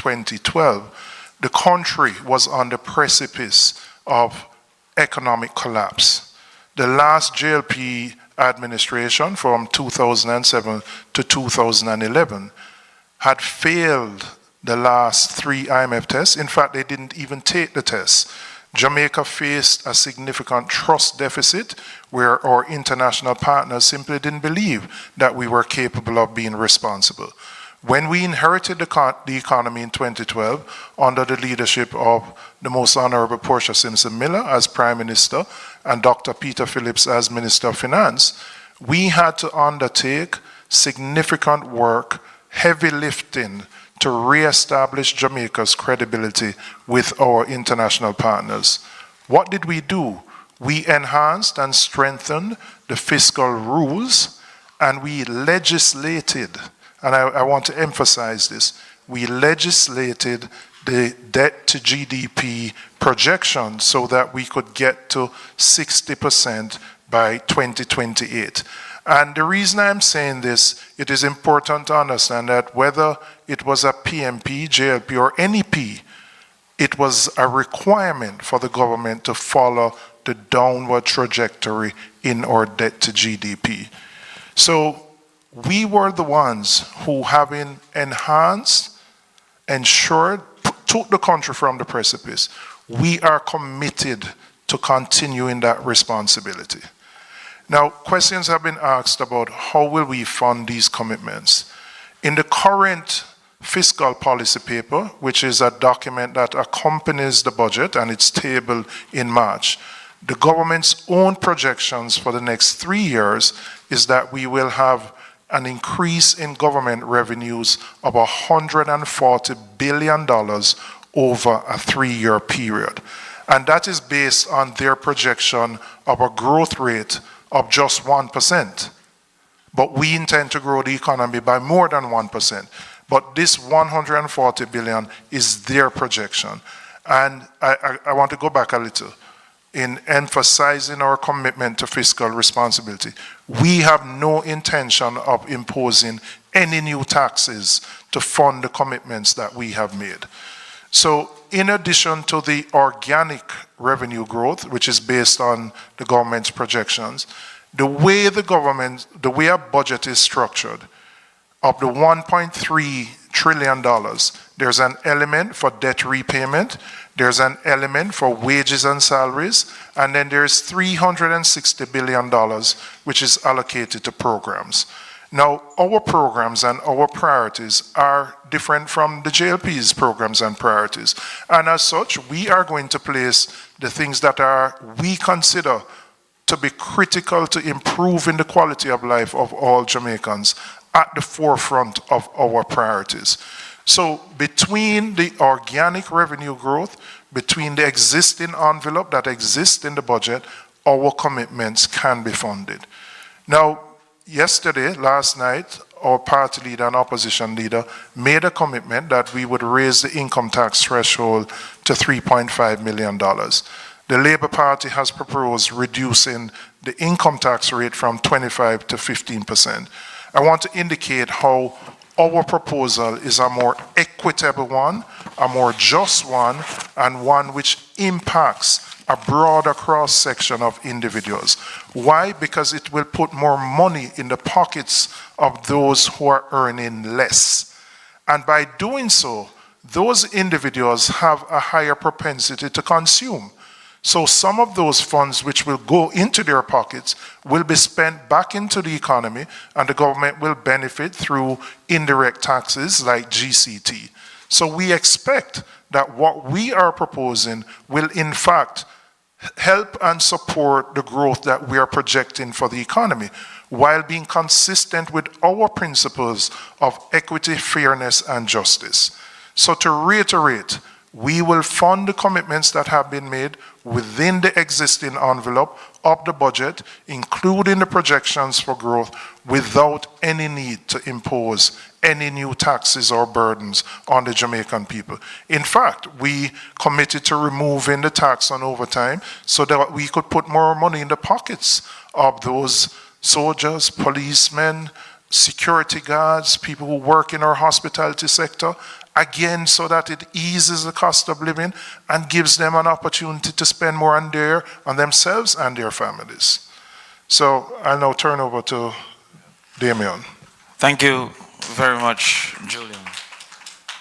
2012, the country was on the precipice of economic collapse. The last JLP administration from 2007 to 2011 had failed the last 3 IMF tests. In fact, they didn't even take the tests. Jamaica faced a significant trust deficit where our international partners simply didn't believe that we were capable of being responsible. When we inherited the economy in 2012 under the leadership of the Most Honorable Portia Simpson Miller as Prime Minister and Dr. Peter Phillips as Minister of Finance, we had to undertake significant work, heavy lifting, to reestablish Jamaica's credibility with our international partners. What did we do? We enhanced and strengthened the fiscal rules, and we legislated, and I want to emphasize this, we legislated the debt to GDP projection so that we could get to 60% by 2028. And the reason I'm saying this, it is important to understand that whether it was a PNP, JLP, or NEP, it was a requirement for the government to follow the downward trajectory in our debt to GDP. So we were the ones who, having enhanced, ensured, took the country from the precipice, we are committed to continuing that responsibility. Now, questions have been asked about how will we fund these commitments. In the current fiscal policy paper, which is a document that accompanies the budget and it's tabled in March, the government's own projections for the next 3 years is that we will have an increase in government revenues of $140 billion over a 3-year period. And that is based on their projection of a growth rate of just 1%. But we intend to grow the economy by more than 1%. But this 140 billion is their projection. And I want to go back a little. In emphasizing our commitment to fiscal responsibility, we have no intention of imposing any new taxes to fund the commitments that we have made. So in addition to the organic revenue growth, which is based on the government's projections, the way our budget is structured, of the $1.3 trillion, there's an element for debt repayment, there's an element for wages and salaries, and then there's $360 billion, which is allocated to programs. Now, our programs and our priorities are different from the JLP's programs and priorities. And as such, we are going to place the things that we consider to be critical to improving the quality of life of all Jamaicans at the forefront of our priorities. So between the organic revenue growth, between the existing envelope that exists in the budget, our commitments can be funded. Now, last night, our party leader and opposition leader made a commitment that we would raise the income tax threshold to $3.5 million. The Labour Party has proposed reducing the income tax rate from 25% to 15%. I want to indicate how our proposal is a more equitable one, a more just one, and one which impacts a broader cross-section of individuals. Why? Because it will put more money in the pockets of those who are earning less. And by doing so, those individuals have a higher propensity to consume. So some of those funds which will go into their pockets will be spent back into the economy, and the government will benefit through indirect taxes like GCT. So we expect that what we are proposing will in fact help and support the growth that we are projecting for the economy, while being consistent with our principles of equity, fairness, and justice. So to reiterate, we will fund the commitments that have been made within the existing envelope of the budget, including the projections for growth, without any need to impose any new taxes or burdens on the Jamaican people. In fact, we committed to removing the tax on overtime so that we could put more money in the pockets of those soldiers, policemen, security guards, people who work in our hospitality sector, again, so that it eases the cost of living and gives them an opportunity to spend more on themselves and their families. So I'll now turn over to Damien. Thank you very much, Julian.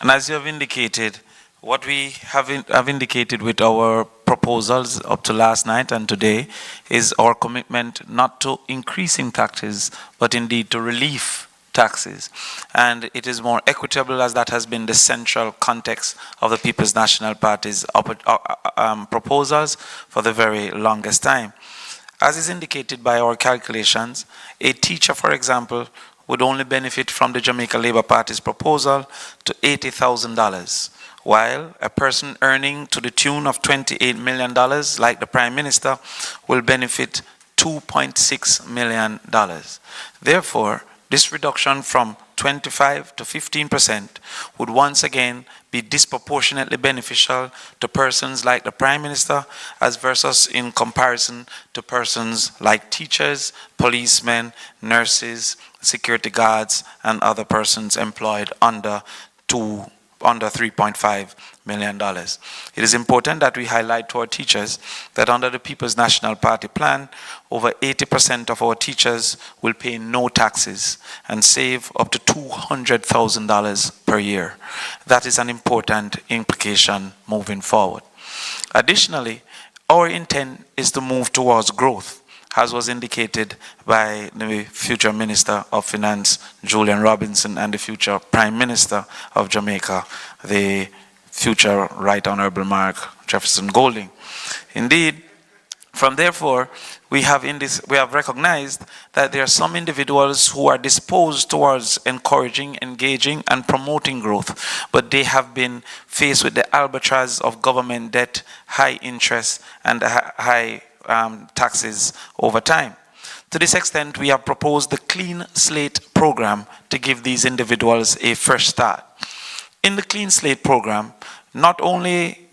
And as you have indicated, what we have indicated with our proposals up to last night and today is our commitment not to increasing taxes, but indeed to relief taxes. And it is more equitable, as that has been the central context of the People's National Party's proposals for the very longest time. As is indicated by our calculations, a teacher, for example, would only benefit from the Jamaica Labour Party's proposal to $80,000, while a person earning to the tune of $28 million, like the Prime Minister, will benefit $2.6 million. Therefore, this reduction from 25 to 15% would once again be disproportionately beneficial to persons like the Prime Minister as versus in comparison to persons like teachers, policemen, nurses, security guards, and other persons employed under $3.5 million. It is important that we highlight to our teachers that under the People's National Party plan, over 80% of our teachers will pay no taxes and save up to $200,000 per year. That is an important implication moving forward. Additionally, our intent is to move towards growth, as was indicated by the future Minister of Finance, Julian Robinson, and the future Prime Minister of Jamaica, the future Right Honorable Mark Jefferson Golding. Indeed, therefore, we have recognized that there are some individuals who are disposed towards encouraging, engaging, and promoting growth, but they have been faced with the albatross of government debt, high interest, and high taxes over time. To this extent, we have proposed the Clean Slate program to give these individuals a fresh start. In the Clean Slate program, not only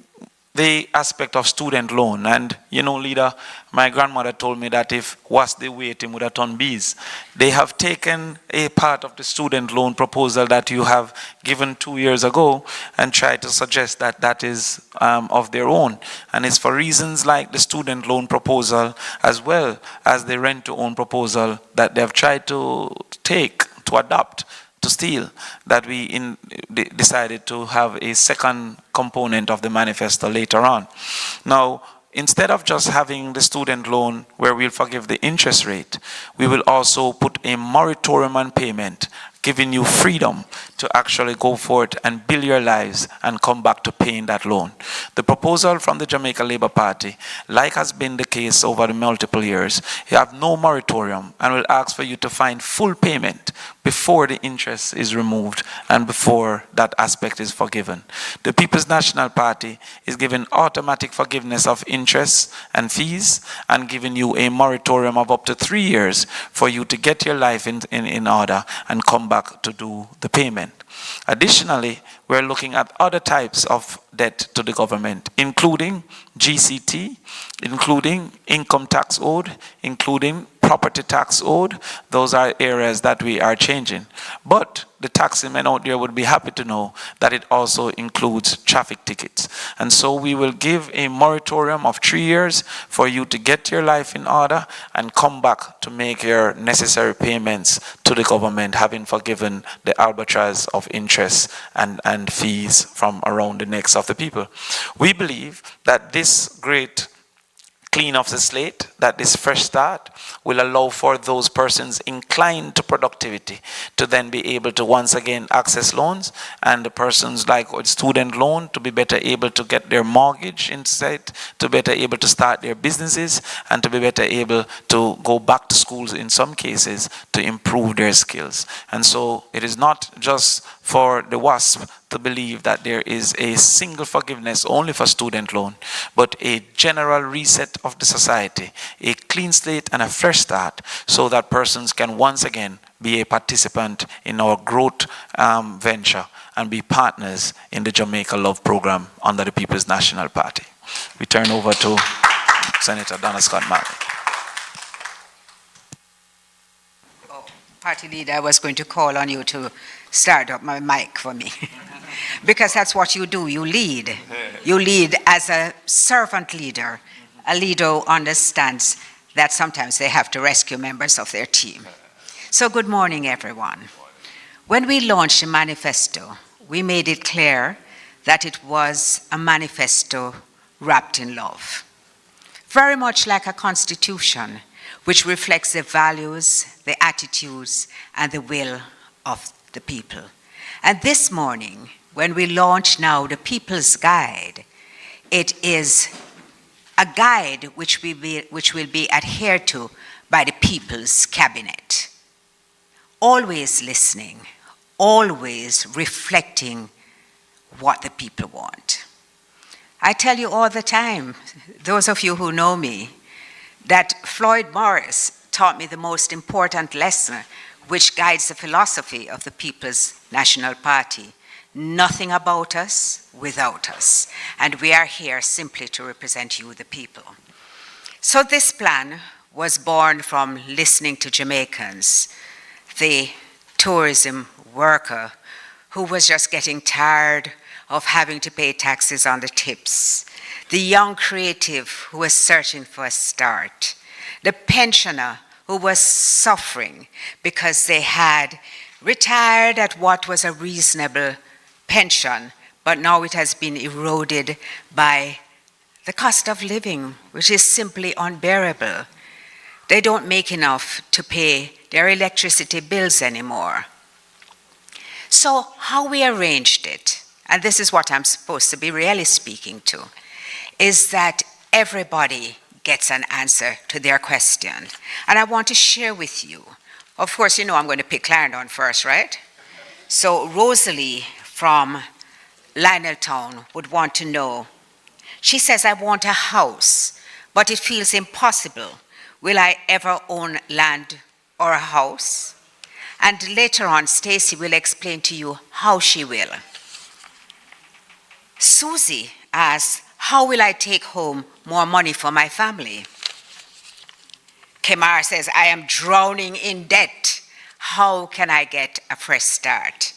the aspect of student loan, and leader, my grandmother told me that if was the weight, it would have done bees. They have taken a part of the student loan proposal that you have given 2 years ago and tried to suggest that that is of their own. And it's for reasons like the student loan proposal as well as the rent to own proposal that they've tried to adopt, to steal, that we decided to have a second component of the manifesto later on. Now, instead of just having the student loan where we'll forgive the interest rate, we will also put a moratorium on payment, giving you freedom to actually go forth and build your lives and come back to paying that loan. The proposal from the Jamaica Labour Party, like has been the case over the multiple years, you have no moratorium and will ask for you to find full payment before the interest is removed and before that aspect is forgiven. The People's National Party is giving automatic forgiveness of interest and fees and giving you a moratorium of up to 3 years for you to get your life in order and come back to do the payment. Additionally, we're looking at other types of debt to the government, including GCT, including income tax owed, including property tax owed. Those are areas that we are changing. But the taxmen out there would be happy to know that it also includes traffic tickets. And so we will give a moratorium of 3 years for you to get your life in order and come back to make your necessary payments to the government, having forgiven the albatross of interest and fees from around the necks of the people. We believe that this great clean of the slate, that this fresh start will allow for those persons inclined to productivity to then be able to once again access loans, and the persons like student loan to be better able to get their mortgage instead, to better able to start their businesses, and to be better able to go back to schools in some cases to improve their skills. And so it is not just for the WASP to believe that there is a single forgiveness only for student loan, but a general reset of the society, a clean slate and a fresh start, so that persons can once again be a participant in our growth venture and be partners in the Jamaica Love program under the People's National Party. We turn over to Senator Donna Scott Marley. Party leader, I was going to call on you to start up my mic for me. Because that's what you do, you lead. You lead as a servant leader, a leader who understands that sometimes they have to rescue members of their team. So good morning, everyone. When we launched the manifesto, we made it clear that it was a manifesto wrapped in love. Very much like a constitution, which reflects the values, the attitudes, and the will of the people. And this morning, when we launch now the People's Guide, it is a guide which will be adhered to by the People's Cabinet. Always listening, always reflecting what the people want. I tell you all the time, those of you who know me, that Floyd Morris taught me the most important lesson which guides the philosophy of the People's National Party. Nothing about us without us. And we are here simply to represent you, the people. So this plan was born from listening to Jamaicans, the tourism worker who was just getting tired of having to pay taxes on the tips, the young creative who was searching for a start, the pensioner who was suffering because they had retired at what was a reasonable pension, but now it has been eroded by the cost of living, which is simply unbearable. They don't make enough to pay their electricity bills anymore. So how we arranged it, and this is what I'm supposed to be really speaking to, is that everybody gets an answer to their question. And I want to share with you. Of course, you know I'm going to pick Clarendon first, right? So Rosalie from Lioneltown would want to know. She says, I want a house, but it feels impossible. Will I ever own land or a house? And later on, Stacy will explain to you how she will. Susie asks, how will I take home more money for my family? Kemar says, I am drowning in debt. How can I get a fresh start?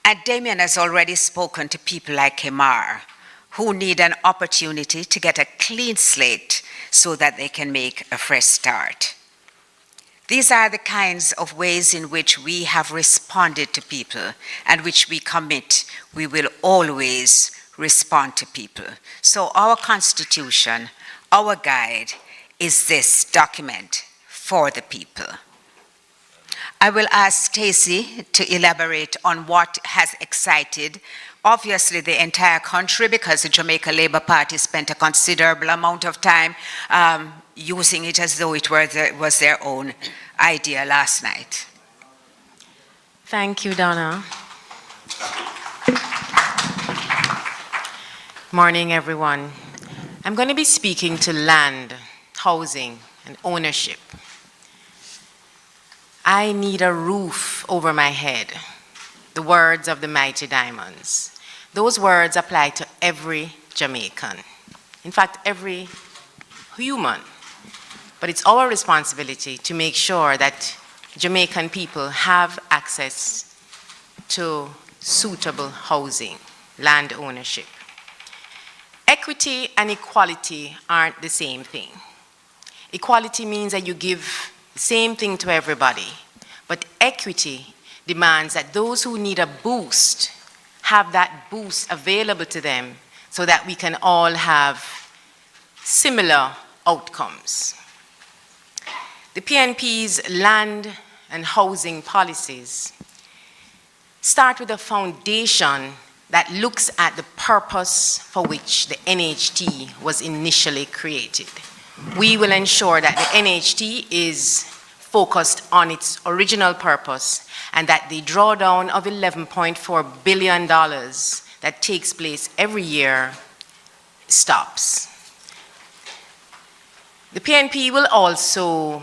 And Damien has already spoken to people like Kemar who need an opportunity to get a clean slate so that they can make a fresh start. These are the kinds of ways in which we have responded to people and which we commit we will always respond to people. So our constitution, our guide, is this document for the people. I will ask Stacey to elaborate on what has excited, obviously, the entire country, because the Jamaica Labour Party spent a considerable amount of time using it as though it was their own idea last night. Thank you, Donna. Morning, everyone. I'm going to be speaking to land, housing, and ownership. I need a roof over my head. The words of the mighty Diamonds. Those words apply to every Jamaican. In fact, every human. But it's our responsibility to make sure that Jamaican people have access to suitable housing, land ownership. Equity and equality aren't the same thing. Equality means that you give the same thing to everybody, but equity demands that those who need a boost have that boost available to them so that we can all have similar outcomes. The PNP's land and housing policies start with a foundation that looks at the purpose for which the NHT was initially created. We will ensure that the NHT is focused on its original purpose and that the drawdown of $11.4 billion that takes place every year stops. The PNP will also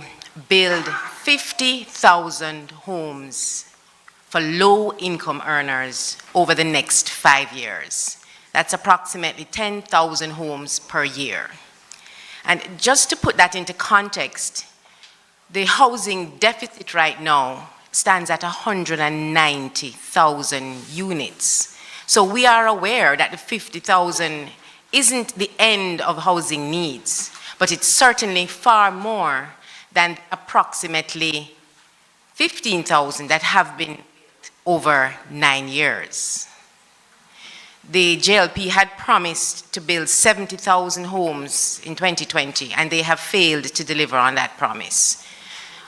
build 50,000 homes for low-income earners over the next 5 years. That's approximately 10,000 homes per year. And just to put that into context, the housing deficit right now stands at 190,000 units. So we are aware that the 50,000 isn't the end of housing needs, but it's certainly far more than approximately 15,000 that have been over 9 years. The JLP had promised to build 70,000 homes in 2020, and they have failed to deliver on that promise.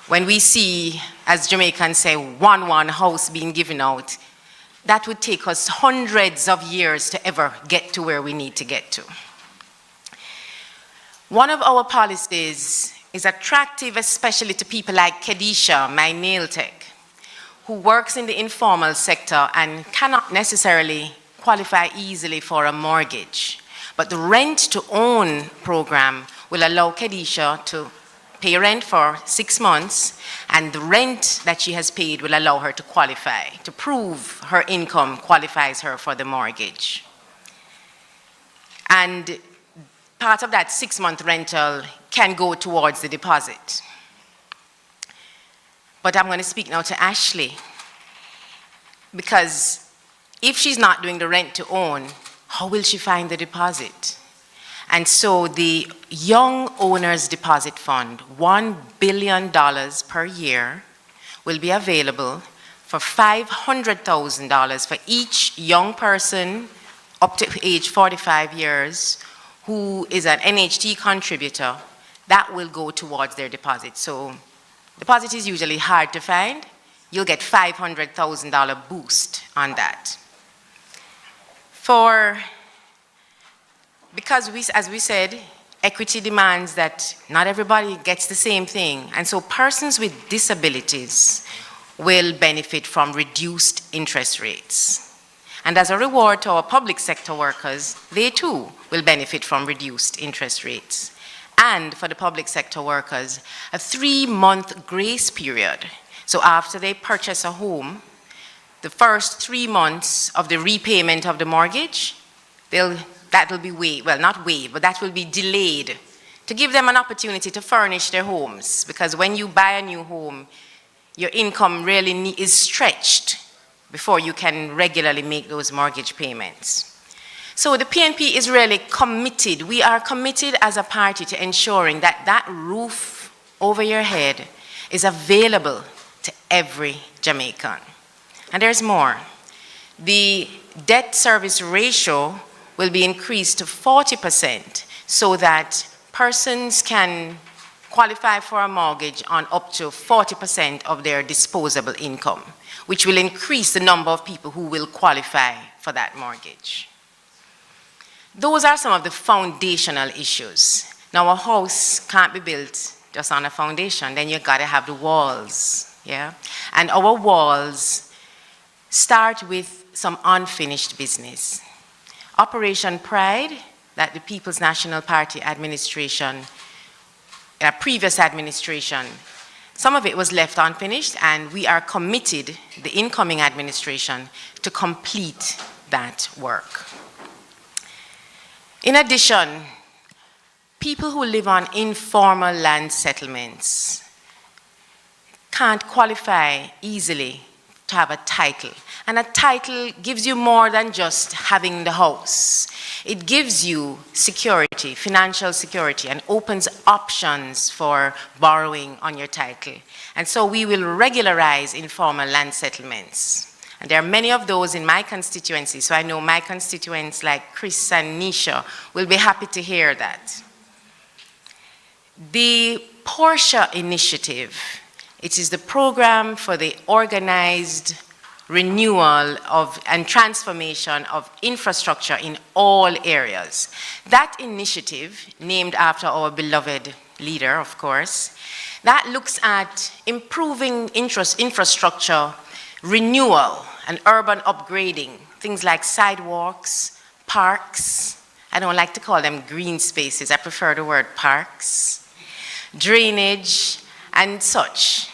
When we see, as Jamaicans say, one house being given out, that would take us hundreds of years to ever get to where we need to get to. One of our policies is attractive, especially to people like Kedisha, my nail tech, who works in the informal sector and cannot necessarily qualify easily for a mortgage. But the rent-to-own program will allow Kedisha to pay rent for 6 months, and the rent that she has paid will allow her to qualify, to prove her income qualifies her for the mortgage. And part of that 6-month rental can go towards the deposit. But I'm going to speak now to Ashley, because if she's not doing the rent to own, how will she find the deposit? And so the Young Owners Deposit Fund, $1 billion per year, will be available for $500,000 for each young person up to age 45 years who is an NHT contributor. That will go towards their deposit. So deposit is usually hard to find. You'll get $500,000 boost on that. Because as we said, equity demands that not everybody gets the same thing. And so persons with disabilities will benefit from reduced interest rates. And as a reward to our public sector workers, they too will benefit from reduced interest rates. And for the public sector workers, a 3-month grace period. So after they purchase a home, the first 3 months of the repayment of the mortgage, that will be waived, well, not waived, but that will be delayed to give them an opportunity to furnish their homes. Because when you buy a new home, your income really is stretched before you can regularly make those mortgage payments. So the PNP is really committed. We are committed as a party to ensuring that that roof over your head is available to every Jamaican. And there's more. The debt service ratio will be increased to 40% so that persons can qualify for a mortgage on up to 40% of their disposable income, which will increase the number of people who will qualify for that mortgage. Those are some of the foundational issues. Now, a house can't be built just on a foundation. Then you gotta have the walls, yeah? And our walls start with some unfinished business. Operation Pride, that the People's National Party administration, previous administration, some of it was left unfinished, and we are committed, the incoming administration, to complete that work. In addition, people who live on informal land settlements can't qualify easily to have a title. And a title gives you more than just having the house. It gives you security, financial security, and opens options for borrowing on your title. And so we will regularize informal land settlements. And there are many of those in my constituency, so I know my constituents like Chris and Nisha will be happy to hear that. The Portia Initiative, it is the program for the organized renewal of and transformation of infrastructure in all areas. That initiative, named after our beloved leader, of course, that looks at improving infrastructure renewal and urban upgrading, things like sidewalks, parks. I don't like to call them green spaces, I prefer the word parks, drainage, and such.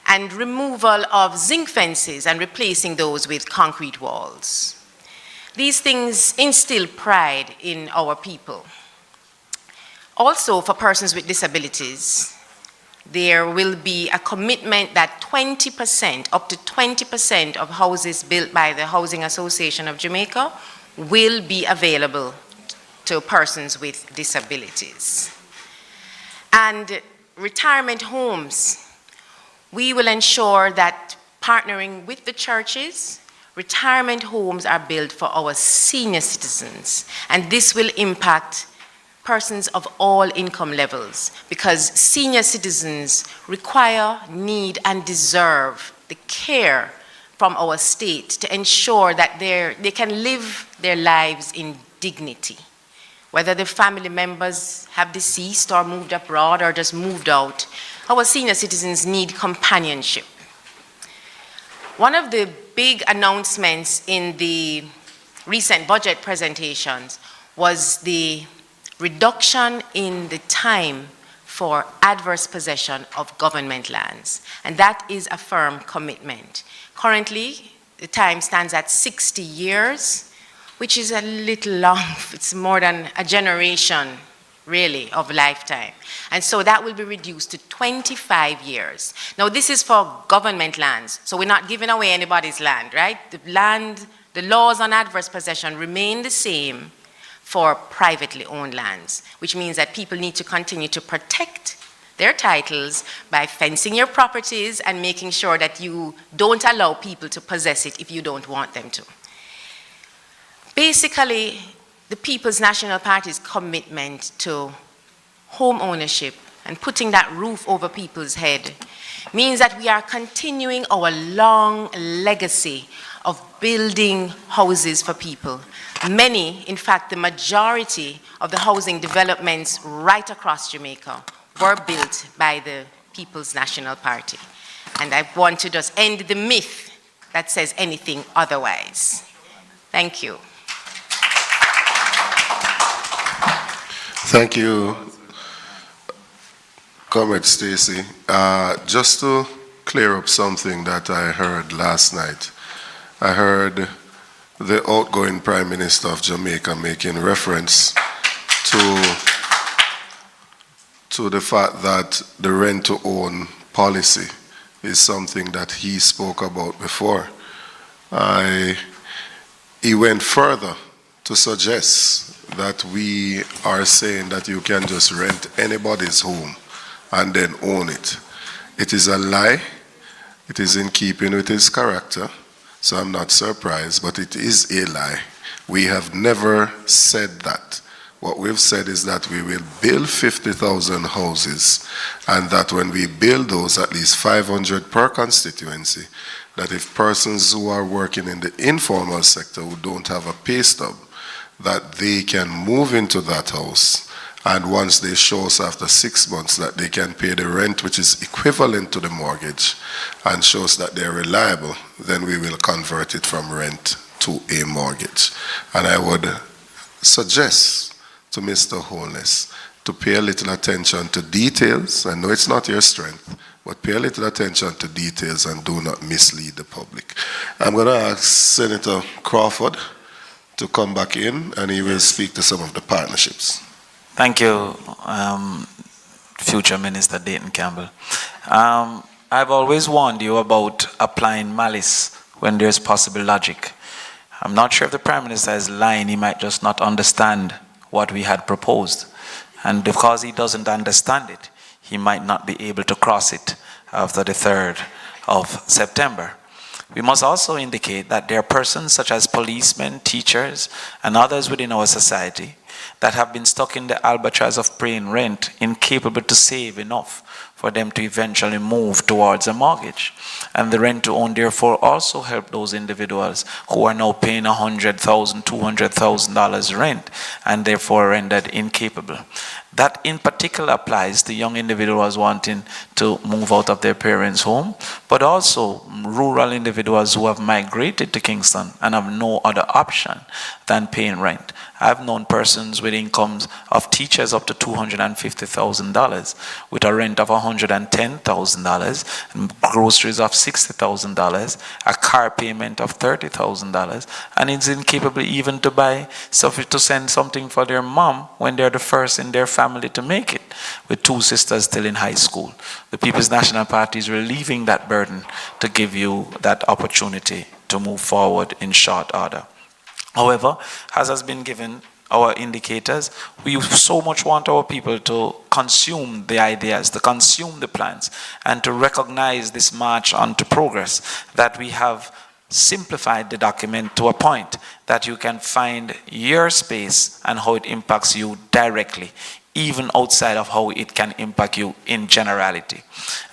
And removal of zinc fences and replacing those with concrete walls. These things instill pride in our people. Also, for persons with disabilities, there will be a commitment that 20%, up to 20% of houses built by the Housing Association of Jamaica will be available to persons with disabilities. And retirement homes, we will ensure that partnering with the churches, retirement homes are built for our senior citizens, and this will impact persons of all income levels, because senior citizens require, need, and deserve the care from our state to ensure that they can live their lives in dignity. Whether the family members have deceased or moved abroad or just moved out, our senior citizens need companionship. One of the big announcements in the recent budget presentations was the reduction in the time for adverse possession of government lands, and that is a firm commitment. Currently, the time stands at 60 years, which is a little long. It's more than a generation, really, of lifetime. And so that will be reduced to 25 years. Now, this is for government lands, so we're not giving away anybody's land, right? The laws on adverse possession remain the same for privately owned lands, which means that people need to continue to protect their titles by fencing your properties and making sure that you don't allow people to possess it if you don't want them to. Basically, the People's National Party's commitment to home ownership and putting that roof over people's head means that we are continuing our long legacy of building houses for people. Many, in fact, the majority of the housing developments right across Jamaica were built by the People's National Party. And I want to just end the myth that says anything otherwise. Thank you. Thank you, Comrade Stacy. Just to clear up something that I heard last night, I heard the outgoing Prime Minister of Jamaica making reference to the fact that the rent-to-own policy is something that he spoke about before. He went further to suggest that we are saying that you can just rent anybody's home and then own it. It is a lie. It is in keeping with his character, so I'm not surprised, but it is a lie. We have never said that. What we've said is that we will build 50,000 houses, and that when we build those, at least 500 per constituency, that if persons who are working in the informal sector who don't have a pay stub, that they can move into that house, and once they show us after 6 months that they can pay the rent, which is equivalent to the mortgage, and shows that they're reliable, then we will convert it from rent to a mortgage. And I would suggest to Mr. Holness to pay a little attention to details. I know it's not your strength, but pay a little attention to details and do not mislead the public. I'm going to ask Senator Crawford to come back in, and he will speak to some of the partnerships. Thank you, future Minister Dayton Campbell. I've always warned you about applying malice when there's possible logic. I'm not sure if the Prime Minister is lying. He might just not understand what we had proposed. And because he doesn't understand it, he might not be able to cross it after the 3rd of September. We must also indicate that there are persons such as policemen, teachers, and others within our society that have been stuck in the albatross of paying rent, incapable to save enough for them to eventually move towards a mortgage. And the rent to own therefore also help those individuals who are now paying $100,000, $200,000 rent and therefore rendered incapable. That in particular applies to young individuals wanting to move out of their parents' home, but also rural individuals who have migrated to Kingston and have no other option than paying rent. I've known persons with incomes of teachers up to $250,000 with a rent of $110,000, and groceries of $60,000, a car payment of $30,000, and is incapable even to buy stuff to send something for their mom when they're the first in their family to make it, with two sisters still in high school. The People's National Party is relieving that burden to give you that opportunity to move forward in short order. However, as has been given our indicators, we so much want our people to consume the ideas, to consume the plans, and to recognize this march on to progress, that we have simplified the document to a point that you can find your space and how it impacts you directly, even outside of how it can impact you in generality.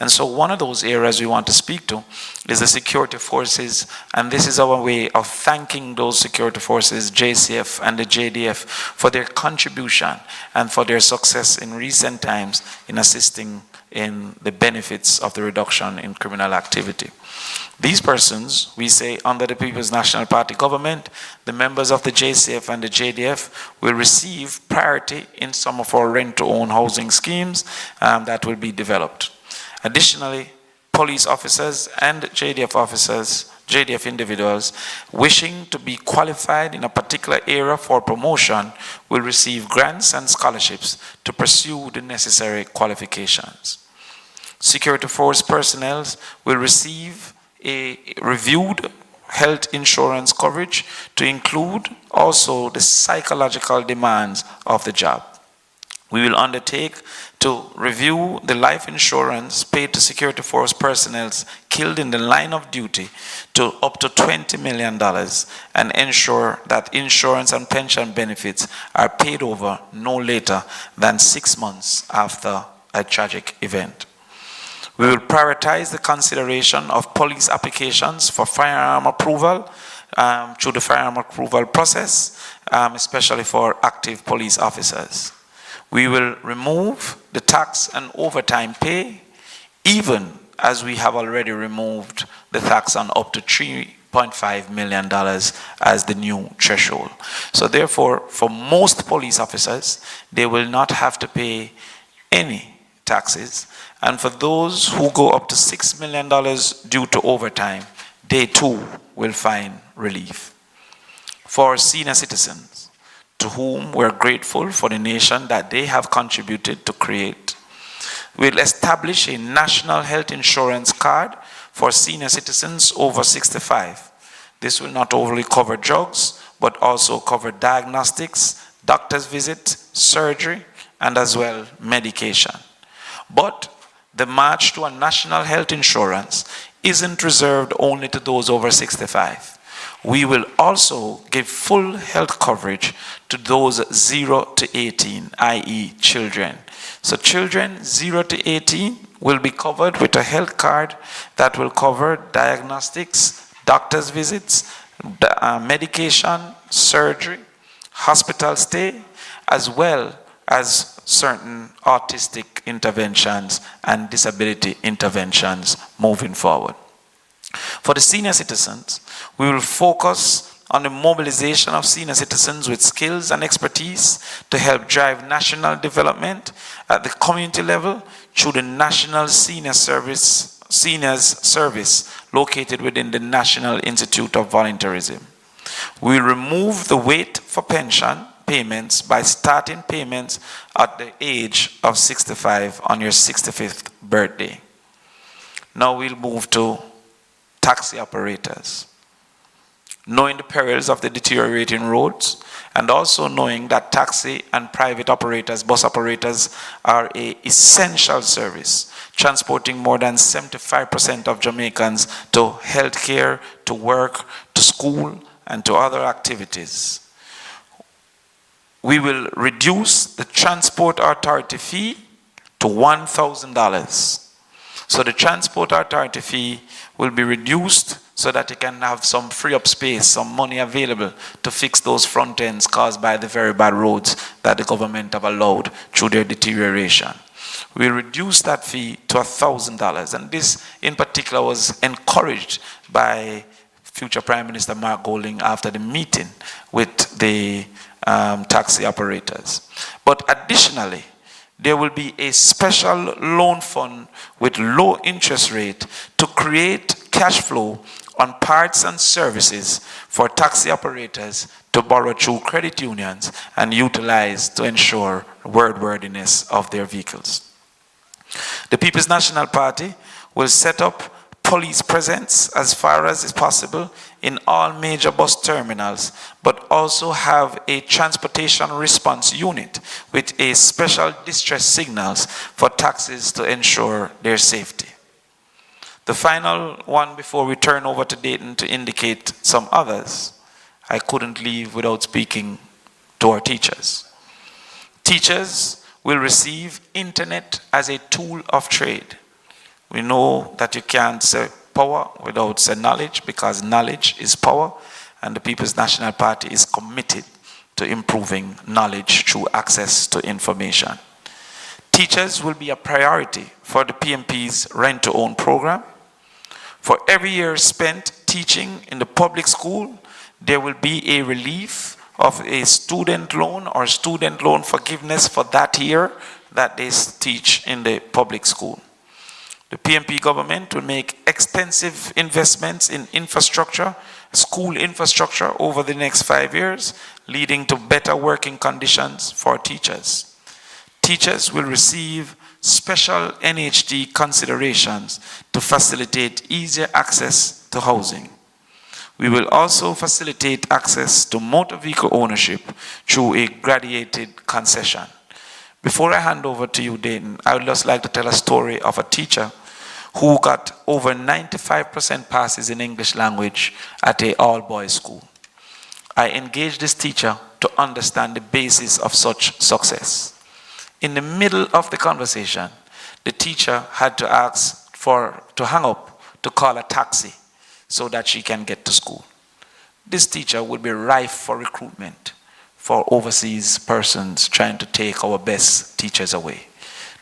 And so one of those areas we want to speak to is the security forces, and this is our way of thanking those security forces, JCF and the JDF, for their contribution and for their success in recent times in assisting in the benefits of the reduction in criminal activity. These persons, we say, under the People's National Party government, the members of the JCF and the JDF will receive priority in some of our rent-to-own housing schemes that will be developed. Additionally, police officers and JDF officers, JDF individuals wishing to be qualified in a particular area for promotion will receive grants and scholarships to pursue the necessary qualifications. Security force personnel will receive a reviewed health insurance coverage to include also the psychological demands of the job. We will undertake to review the life insurance paid to security force personnel killed in the line of duty to up to $20 million and ensure that insurance and pension benefits are paid over no later than 6 months after a tragic event. We will prioritize the consideration of police applications for firearm approval through the firearm approval process, especially for active police officers. We will remove the tax and overtime pay, even as we have already removed the tax on up to $3.5 million as the new threshold. So therefore, for most police officers, they will not have to pay any taxes. And for those who go up to $6 million due to overtime, they too will find relief. For senior citizens, to whom we're grateful for the nation that they have contributed to create, we'll establish a national health insurance card for senior citizens over 65. This will not only cover drugs, but also cover diagnostics, doctor's visits, surgery, and as well medication. But the march to a national health insurance isn't reserved only to those over 65. We will also give full health coverage to those 0 to 18, i.e. children. So children 0 to 18 will be covered with a health card that will cover diagnostics, doctor's visits, medication, surgery, hospital stay, as well as certain autistic interventions and disability interventions moving forward. For the senior citizens, we will focus on the mobilization of senior citizens with skills and expertise to help drive national development at the community level through the National Seniors Service located within the National Institute of Volunteerism. We will remove the wait for pension payments by starting payments at the age of 65 on your 65th birthday. Now we'll move to taxi operators. Knowing the perils of the deteriorating roads, and also knowing that taxi and private operators, bus operators, are an essential service, transporting more than 75% of Jamaicans to healthcare, to work, to school, and to other activities. We will reduce the transport authority fee to $1,000. So the transport authority fee will be reduced so that it can have some free up space, some money available to fix those front ends caused by the very bad roads that the government have allowed through their deterioration. We reduce that fee to $1,000, and this in particular was encouraged by future Prime Minister Mark Golding after the meeting with the taxi operators. But additionally, there will be a special loan fund with low interest rate to create cash flow on parts and services for taxi operators to borrow through credit unions and utilize to ensure roadworthiness of their vehicles. The People's National Party will set up police presence as far as is possible in all major bus terminals, but also have a transportation response unit with a special distress signals for taxis to ensure their safety. The final one before we turn over to Dayton to indicate some others, I couldn't leave without speaking to our teachers. Teachers will receive internet as a tool of trade. We know that you can't say power without say knowledge, because knowledge is power, and the People's National Party is committed to improving knowledge through access to information. Teachers will be a priority for the PNP's rent-to-own program. For every year spent teaching in the public school, there will be a relief of a student loan or student loan forgiveness for that year that they teach in the public school. The PNP government will make extensive investments in infrastructure, school infrastructure over the next 5 years, leading to better working conditions for teachers. Teachers will receive special NHD considerations to facilitate easier access to housing. We will also facilitate access to motor vehicle ownership through a graduated concession. Before I hand over to you, Dayton, I would just like to tell a story of a teacher who got over 95% passes in English language at an all-boys school. I engaged this teacher to understand the basis of such success. In the middle of the conversation, the teacher had to ask to hang up to call a taxi so that she can get to school. This teacher would be rife for recruitment for overseas persons trying to take our best teachers away.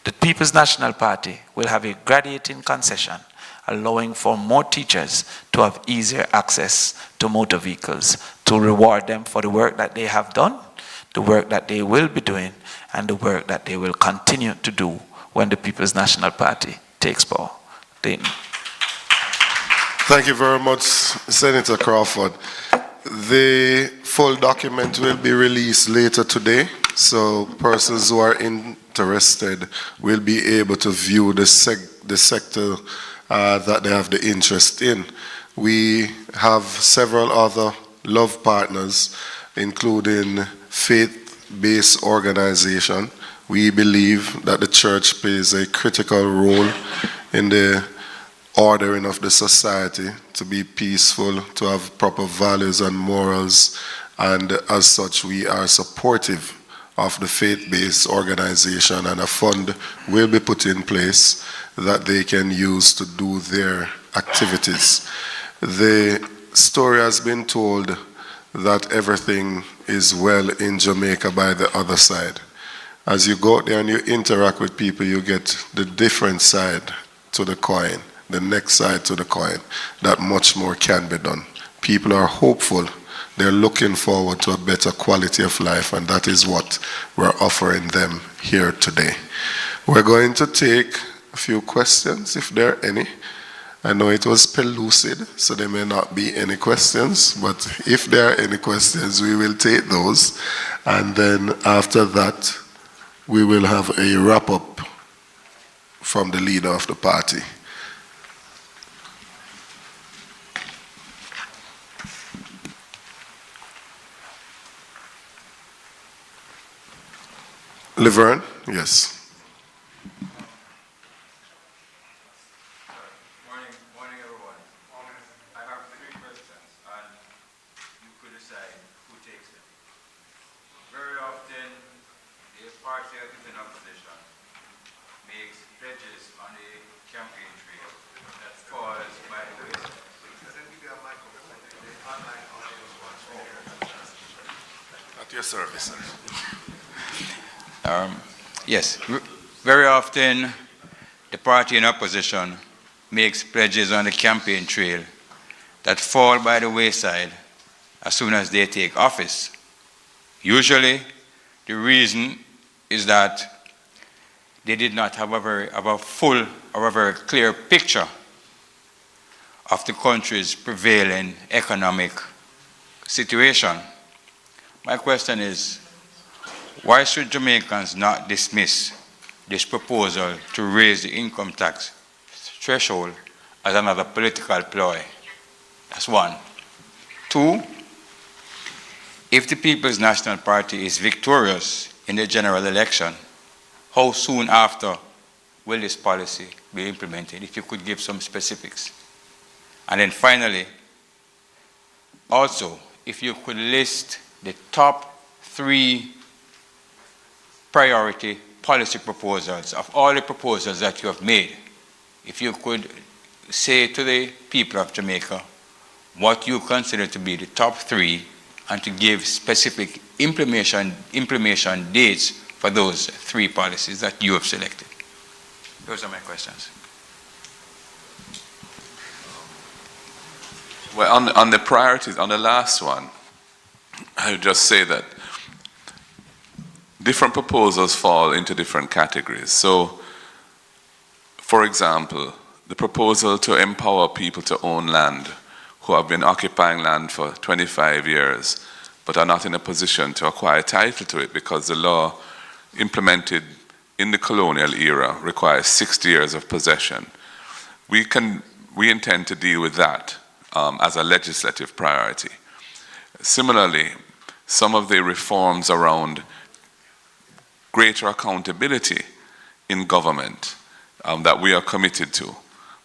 The People's National Party will have a graduating concession allowing for more teachers to have easier access to motor vehicles, to reward them for the work that they have done, the work that they will be doing, and the work that they will continue to do when the People's National Party takes power. Dayton. Thank you very much, Senator Crawford. The full document will be released later today, so persons who are interested will be able to view the sector that they have the interest in. We have several other love partners, including faith-based organization. We believe that the church plays a critical role in the ordering of the society, to be peaceful, to have proper values and morals, and as such we are supportive of the faith-based organization, and a fund will be put in place that they can use to do their activities. The story has been told that everything is well in Jamaica by the other side. As you go out there and you interact with people, you get the different side to the coin, the next side to the coin, that much more can be done. People are hopeful. They're looking forward to a better quality of life, and that is what we're offering them here today. We're going to take a few questions, if there are any. I know it was pellucid, so there may not be any questions, but if there are any questions, we will take those. And then after that, we will have a wrap-up from the leader of the party. Laverne, yes. Morning, everyone. I have 3 questions, and you could decide who takes them. Very often, the party that is in opposition makes pledges on the campaign trail that falls by the wayside. At your service, sir. Yes, very often the party in opposition makes pledges on the campaign trail that fall by the wayside as soon as they take office. Usually, the reason is that they did not have a full or a very clear picture of the country's prevailing economic situation. My question is, why should Jamaicans not dismiss this proposal to raise the income tax threshold as another political ploy? That's one. Two, if the People's National Party is victorious in the general election, how soon after will this policy be implemented? If you could give some specifics. And then finally, also, if you could list the top 3 priority policy proposals of all the proposals that you have made, if you could say to the people of Jamaica what you consider to be the top 3 and to give specific implementation dates for those 3 policies that you have selected. Those are my questions. Well, on the priorities, on the last one, I would just say that different proposals fall into different categories. So, for example, the proposal to empower people to own land who have been occupying land for 25 years but are not in a position to acquire title to it because the law implemented in the colonial era requires 60 years of possession. We intend to deal with that as a legislative priority. Similarly, some of the reforms around greater accountability in government that we are committed to,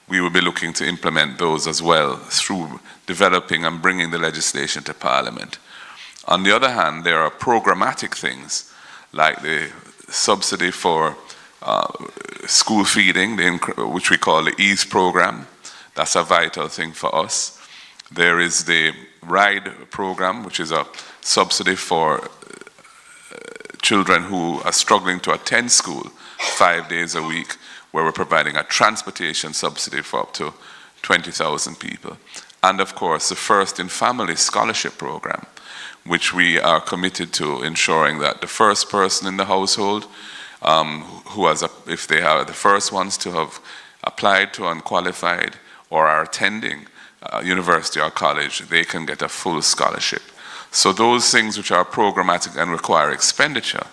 we will be looking to implement those as well through developing and bringing the legislation to Parliament. On the other hand, there are programmatic things like the subsidy for school feeding, which we call the EASE program. That's a vital thing for us. There is the RIDE program, which is a subsidy for children who are struggling to attend school 5 days a week, where we're providing a transportation subsidy for up to 20,000 people. And of course, the First in Family Scholarship Program, which we are committed to ensuring that the first person in the household, if they are the first ones to have applied to and qualified or are attending university or college, they can get a full scholarship. So those things which are programmatic and require expenditure,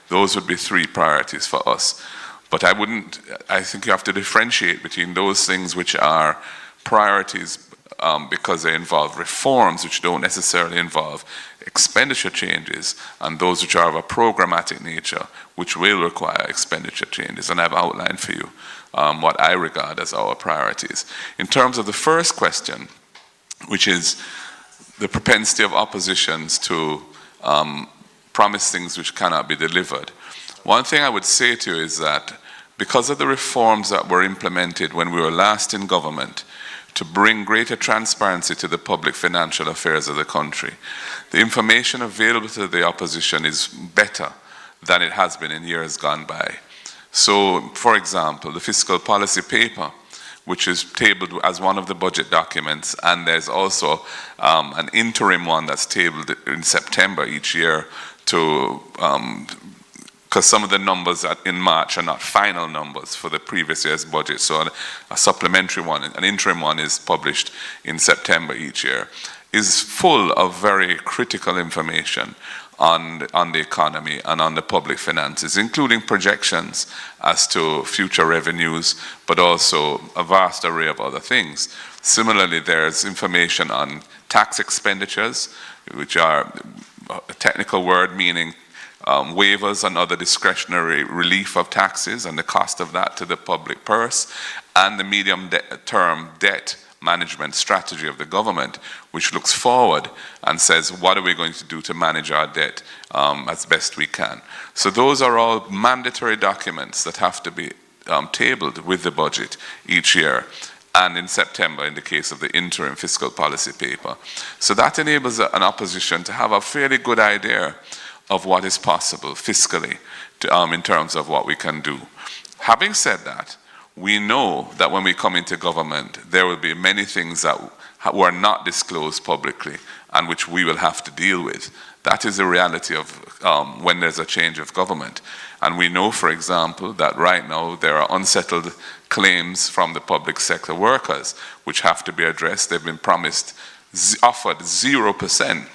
those would be 3 priorities for us. But I think you have to differentiate between those things which are priorities because they involve reforms which don't necessarily involve expenditure changes, and those which are of a programmatic nature which will require expenditure changes. And I've outlined for you what I regard as our priorities. In terms of the first question, which is the propensity of oppositions to promise things which cannot be delivered, one thing I would say to you is that because of the reforms that were implemented when we were last in government to bring greater transparency to the public financial affairs of the country, the information available to the opposition is better than it has been in years gone by. So, for example, the fiscal policy paper, which is tabled as one of the budget documents, and there's also an interim one that's tabled in September each year to because some of the numbers in March are not final numbers for the previous year's budget. So a supplementary one, an interim one, is published in September each year, is full of very critical information on the economy and on the public finances, including projections as to future revenues, but also a vast array of other things. Similarly, there's information on tax expenditures, which are a technical word meaning waivers and other discretionary relief of taxes and the cost of that to the public purse, and the medium-term debt management strategy of the government, which looks forward and says, what are we going to do to manage our debt as best we can? So those are all mandatory documents that have to be tabled with the budget each year, and in September in the case of the interim fiscal policy paper. So that enables an opposition to have a fairly good idea of what is possible fiscally in terms of what we can do. Having said that, we know that when we come into government, there will be many things that were not disclosed publicly and which we will have to deal with. That is the reality of when there's a change of government. And we know, for example, that right now there are unsettled claims from the public sector workers which have to be addressed. They've been offered 0%,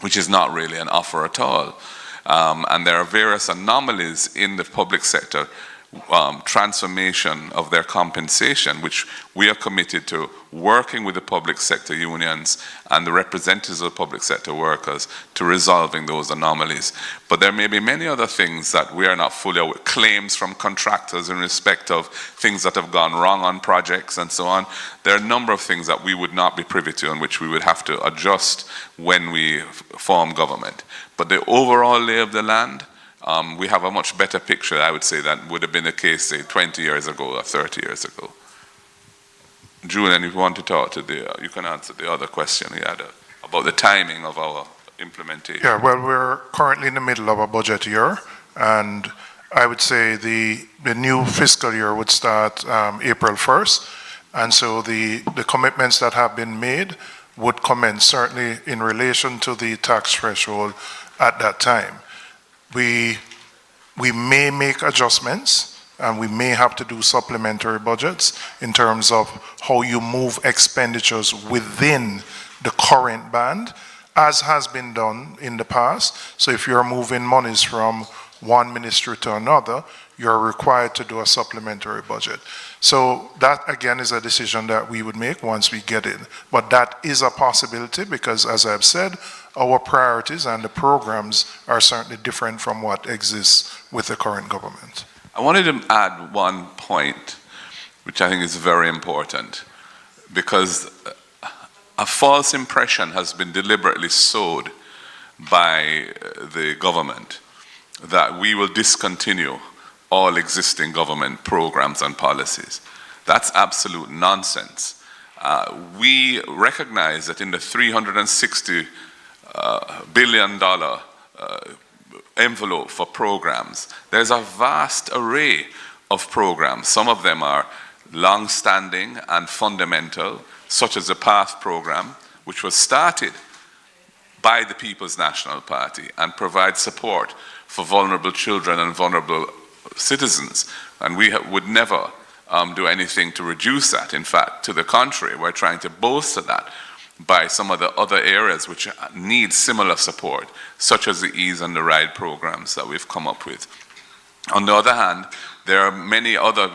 which is not really an offer at all. And there are various anomalies in the public sector transformation of their compensation, which we are committed to working with the public sector unions and the representatives of public sector workers to resolving those anomalies. But there may be many other things that we are not fully aware, claims from contractors in respect of things that have gone wrong on projects and so on. There are a number of things that we would not be privy to and which we would have to adjust when we form government. But the overall lay of the land, we have a much better picture, I would say, than would have been the case, say, 20 years ago or 30 years ago. Julian, if you want to talk to you can answer the other question he had about the timing of our implementation. Yeah, well, we're currently in the middle of a budget year, and I would say the new fiscal year would start April 1st, and so the commitments that have been made would commence certainly in relation to the tax threshold at that time. We may make adjustments and we may have to do supplementary budgets in terms of how you move expenditures within the current band, as has been done in the past. So if you're moving monies from one ministry to another, you're required to do a supplementary budget. So that, again, is a decision that we would make once we get in. But that is a possibility because, as I've said, our priorities and the programs are certainly different from what exists with the current government. I wanted to add one point, which I think is very important, because a false impression has been deliberately sowed by the government that we will discontinue all existing government programs and policies. That's absolute nonsense. We recognize that in the $360 billion envelope for programs, there's a vast array of programs. Some of them are long-standing and fundamental, such as the PATH program, which was started by the People's National Party and provides support for vulnerable children and vulnerable citizens. And we would never do anything to reduce that. In fact, to the contrary, we're trying to bolster that by some of the other areas which need similar support, such as the Ease and the Ride programs that we've come up with. On the other hand, there are many other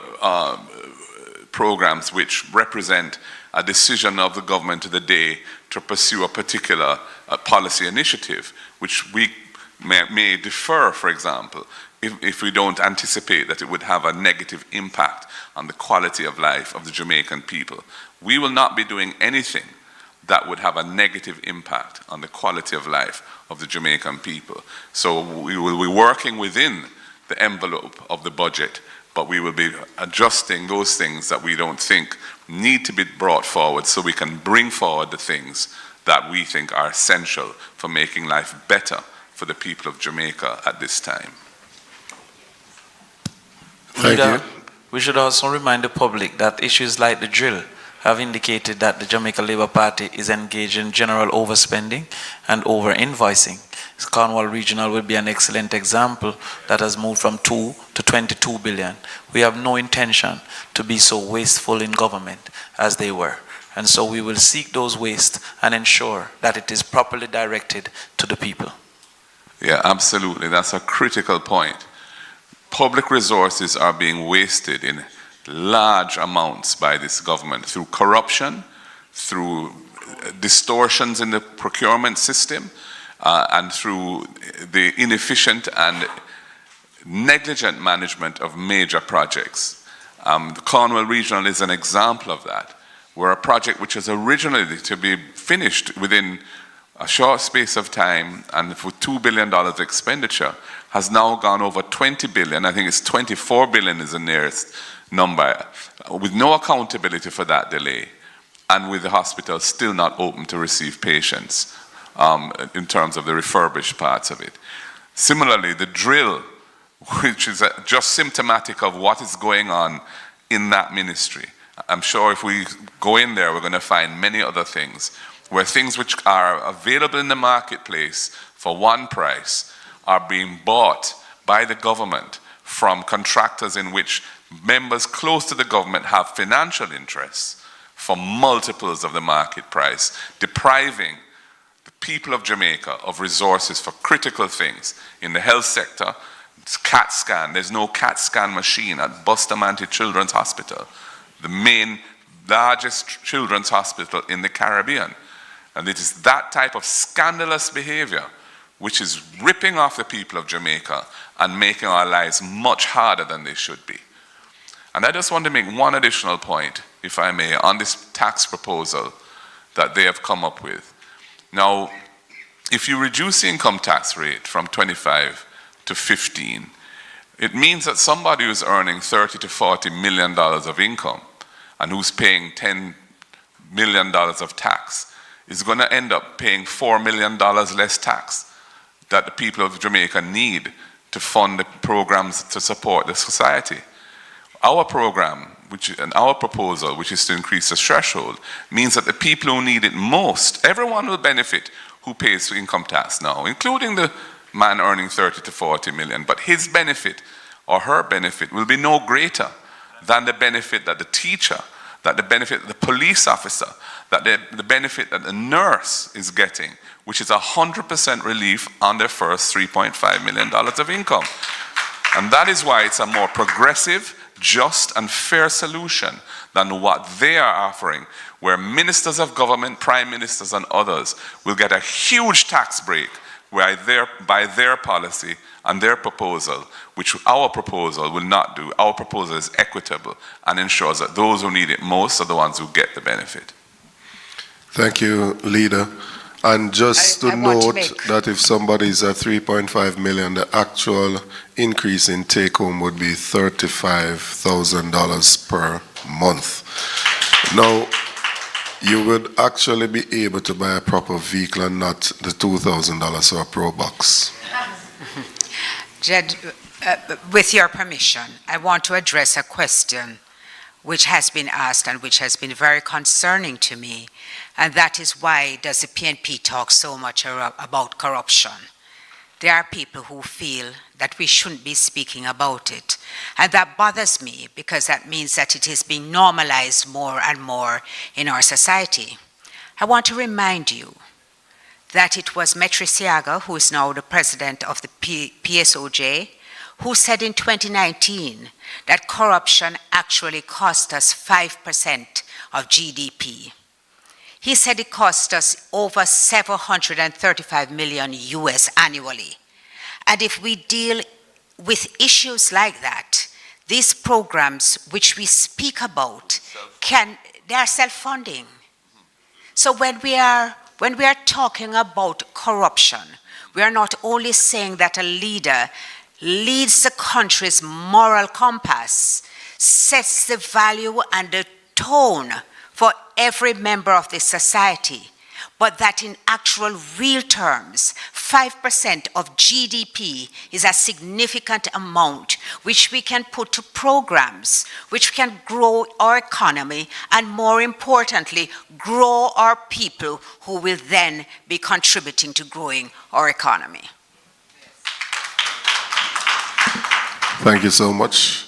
programs which represent a decision of the government of the day to pursue a particular policy initiative, which we may defer, for example, if we don't anticipate that it would have a negative impact on the quality of life of the Jamaican people. We will not be doing anything that would have a negative impact on the quality of life of the Jamaican people. So we will be working within the envelope of the budget, but we will be adjusting those things that we don't think need to be brought forward so we can bring forward the things that we think are essential for making life better for the people of Jamaica at this time. Thank you. We should also remind the public that issues like the drill have indicated that the Jamaica Labour Party is engaged in general overspending and over-invoicing. Cornwall Regional would be an excellent example that has moved from 2 to 22 billion. We have no intention to be so wasteful in government as they were. And so we will seek those wastes and ensure that it is properly directed to the people. Yeah, absolutely. That's a critical point. Public resources are being wasted in large amounts by this government through corruption, through distortions in the procurement system, and through the inefficient and negligent management of major projects. The Cornwall Regional is an example of that, where a project which was originally to be finished within a short space of time and for $2 billion expenditure has now gone over 20 billion. I think it's 24 billion is the nearest number, with no accountability for that delay, and with the hospital still not open to receive patients in terms of the refurbished parts of it. Similarly, the drill, which is just symptomatic of what is going on in that ministry. I'm sure if we go in there, we're going to find many other things where things which are available in the marketplace for one price are being bought by the government from contractors in which members close to the government have financial interests for multiples of the market price, depriving the people of Jamaica of resources for critical things. In the health sector, it's CAT scan. There's no CAT scan machine at Bustamante Children's Hospital, the main largest children's hospital in the Caribbean. And it is that type of scandalous behavior which is ripping off the people of Jamaica and making our lives much harder than they should be. And I just want to make one additional point, if I may, on this tax proposal that they have come up with. Now, if you reduce the income tax rate from 25 to 15, it means that somebody who's earning $30 to $40 million of income and who's paying $10 million of tax is going to end up paying $4 million less tax that the people of Jamaica need to fund the programs to support the society. Our program, and our proposal, which is to increase the threshold, means that the people who need it most, everyone will benefit who pays income tax now, including the man earning 30 to 40 million, but his benefit or her benefit will be no greater than the benefit that the teacher, that the benefit that the police officer, that the benefit that the nurse is getting, which is 100% relief on their first $3.5 million of income. And that is why it's a more progressive, just and fair solution than what they are offering, where ministers of government, prime ministers and others will get a huge tax break by their policy and their proposal, which our proposal will not do. Our proposal is equitable and ensures that those who need it most are the ones who get the benefit. Thank you, Leader. And just to note that if somebody is at 3.5 million, the actual increase in take-home would be $35,000 per month. Now, you would actually be able to buy a proper vehicle and not the $2,000 for a Pro Box. Jed, with your permission, I want to address a question which has been asked and which has been very concerning to me, and that is why does the PNP talk so much about corruption? There are people who feel that we shouldn't be speaking about it, and that bothers me because that means that it is being normalized more and more in our society. I want to remind you that it was Metri Siaga, who is now the president of the PSOJ, who said in 2019 that corruption actually cost us 5% of GDP. He said it cost us over $735 million US annually. And if we deal with issues like that, these programs which we speak about, they are self-funding. So when we are talking about corruption, we are not only saying that a leader leads the country's moral compass, sets the value and the tone for every member of the society, but that in actual real terms, 5% of GDP is a significant amount which we can put to programs which can grow our economy and, more importantly, grow our people who will then be contributing to growing our economy. Thank you so much.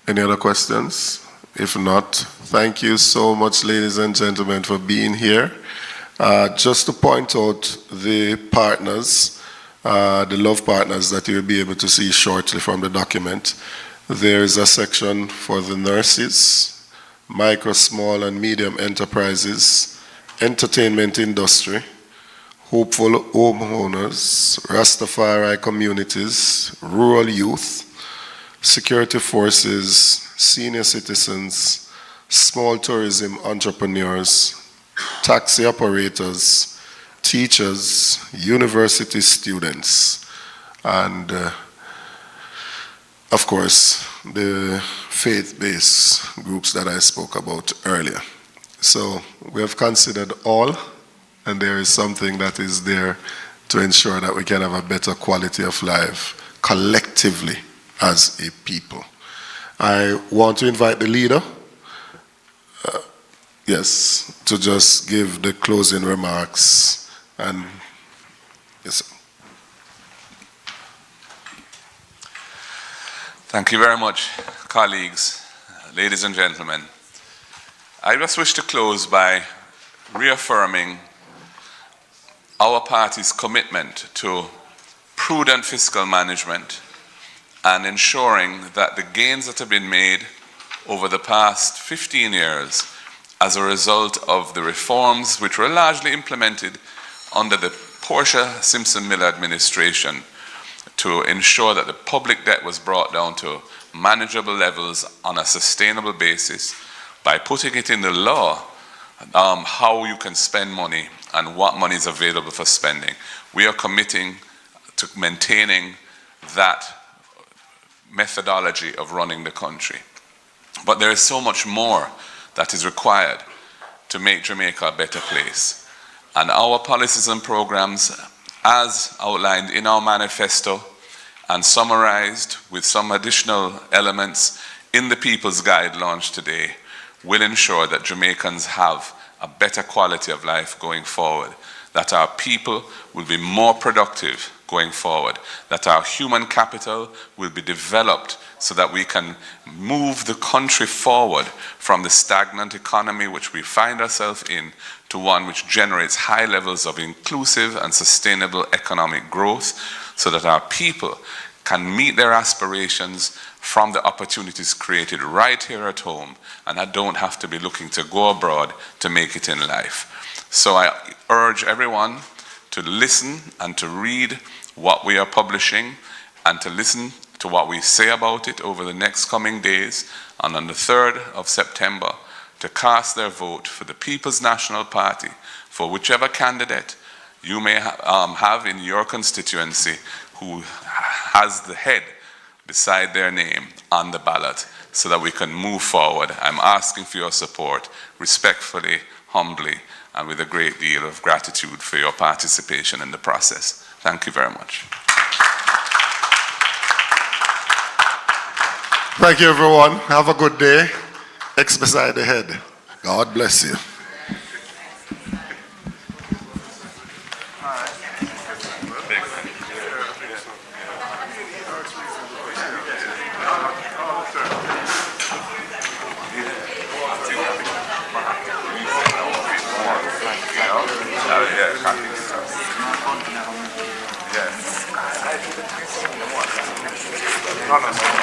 Any other questions? If not, thank you so much, ladies and gentlemen, for being here. Just to point out the partners, the love partners that you'll be able to see shortly from the document. There is a section for the nurses, micro, small, and medium enterprises, entertainment industry, hopeful homeowners, Rastafari communities, rural youth, security forces, senior citizens, small tourism entrepreneurs, taxi operators, teachers, university students, and of course, the faith-based groups that I spoke about earlier. So we have considered all, and there is something that is there to ensure that we can have a better quality of life collectively as a people. I want to invite the leader Yes, to just give the closing remarks and yes. Thank you very much, colleagues, ladies and gentlemen. I just wish to close by reaffirming our party's commitment to prudent fiscal management and ensuring that the gains that have been made over the past 15 years as a result of the reforms which were largely implemented under the Portia Simpson Miller administration to ensure that the public debt was brought down to manageable levels on a sustainable basis by putting it in the law how you can spend money and what money is available for spending. We are committing to maintaining that methodology of running the country. But there is so much more that is required to make Jamaica a better place. And our policies and programs, as outlined in our manifesto and summarized with some additional elements in the People's Guide launched today, will ensure that Jamaicans have a better quality of life going forward, that our people will be more productive going forward, that our human capital will be developed so that we can move the country forward from the stagnant economy which we find ourselves in to one which generates high levels of inclusive and sustainable economic growth, so that our people can meet their aspirations from the opportunities created right here at home, and I don't have to be looking to go abroad to make it in life. So I urge everyone to listen and to read what we are publishing and to listen to what we say about it over the next coming days, and on the 3rd of September to cast their vote for the People's National Party for whichever candidate you may have in your constituency who has the head beside their name on the ballot, so that we can move forward. I'm asking for your support respectfully, humbly, and with a great deal of gratitude for your participation in the process. Thank you very much. Thank you, everyone. Have a good day. X beside the head. God bless you. No.